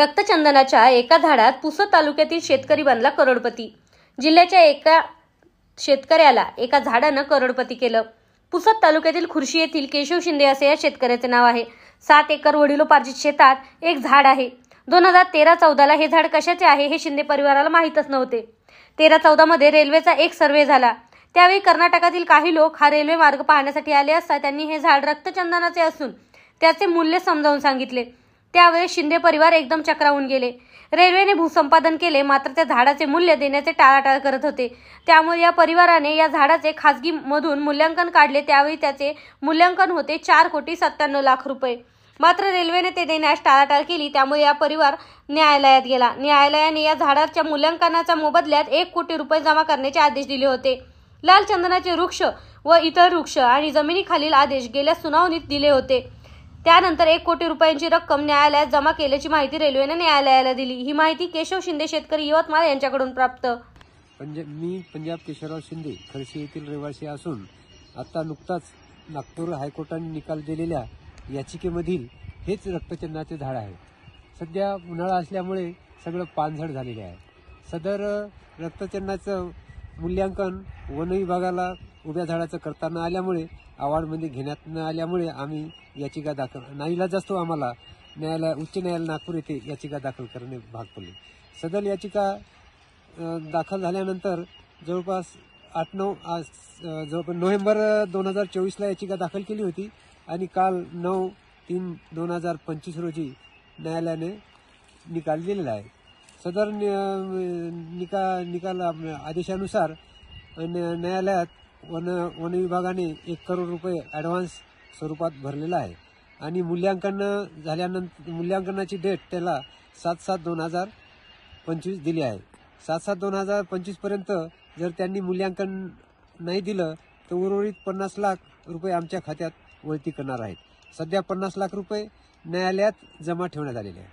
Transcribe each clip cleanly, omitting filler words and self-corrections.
रक्तचंदनाच्या एका झाडात पुसद तालुक्यातील शेतकरी बनला करोडपती। जिल्ह्याच्या एका शेतकऱ्याला एका झाडानं करोडपती केलं। पुसद तालुक्यातील खुर्शी येथील केशव शिंदे असे या शेतकऱ्याचे नाव आहे। 7 एकर वडिलोपार्जित शेतात एक झाड आहे। 2013-14 हे झाड कशाचे आहे हे शिंदे परिवाराला माहीतच नव्हते। 13-14 मध्ये रेल्वेचा एक सर्वे झाला। त्यावेळी कर्नाटकातील काही लोक हा रेल्वे मार्ग पाहण्यासाठी आले असता त्यांनी हे झाड रक्तचंदनाचे असून त्याचे मूल्य समजावून सांगितले। त्यावेळी शिंदे परिवार एकदम चक्रावून गेले। रेल्वेने भूसंपादन केले, मात्र त्या झाडाचे मूल्य देण्याचे टाळाटाळ करत होते। त्यामुळे या परिवाराने या झाडाचे खासगी मधून मूल्यांकन काढले। त्यावेळी त्याचे मूल्यांकन होते 4,97,00,000 रुपये। मात्र रेल्वेने ते देण्यास टाळाटाळ केली। त्यामुळे या परिवार न्यायालयात गेला। न्यायालयाने या झाडाच्या मूल्यांकनाच्या मोबदल्यात 1 कोटी रुपये जमा करण्याचे आदेश दिले होते। लाल चंदनाचे वृक्ष व इतर वृक्ष आणि जमिनीखालील आदेश गेल्या सुनावणीत दिले होते। त्यानंतर 1 कोटी रुपयांची रक्कम न्यायालयात जमा केल्याची माहिती रेल्वेने न्यायालयाला दिली। ही माहिती केशव शिंदे शेतकरी यवतमाळ यांच्याकडून प्राप्त। मी पंजाब केशवराव शिंदे खडशी येथील रहिवासी असून आता नुकताच नागपूर हायकोर्टाने निकाल दिलेल्या याचिकेमधील हेच रक्तचंदनाचे झाड आहे। सध्या उन्हाळा असल्यामुळे सगळं पानझड झालेले आहे। सदर रक्तचंदनाचं मूल्यांकन वन विभागाला उभ्या झाडाचं करताना आल्यामुळे अवॉर्डमध्ये घेण्यात न आल्यामुळे आम्ही याचिका दाखल नाईलाजास्तव आम्हाला उच्च न्यायालय नागपूर येथे याचिका दाखल करणे भाग पडले। सदर याचिका दाखल झाल्यानंतर जवळपास 8-9 नोव्हेंबर 2024 याचिका दाखल केली होती आणि काल 9/3/2025 रोजी न्यायालयाने निकाल दिलेला आहे। सदर निकाल आदेशानुसार न्यायालयात वन विभागाने 1 करोड रुपये ॲडव्हान्स स्वरूपात भरलेला आहे आणि मूल्यांकनाची डेट त्याला 7/7/2025 दिली आहे। 7/7/2025 पर्यंत जर त्यांनी मूल्यांकन नाही दिलं तर उर्वरित 50 लाख रुपये आमच्या खात्यात वळती करणार आहेत। सध्या 50 लाख रुपये न्यायालयात जमा ठेवण्यात आलेले आहे।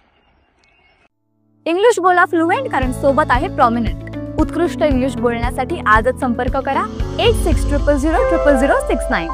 इंग्लिश बोला फ्लुएंट, कारण सोबत आहे प्रॉमिनंट। उत्कृष्ट इंग्लिश बोलण्यासाठी आजच संपर्क करा 8600000069।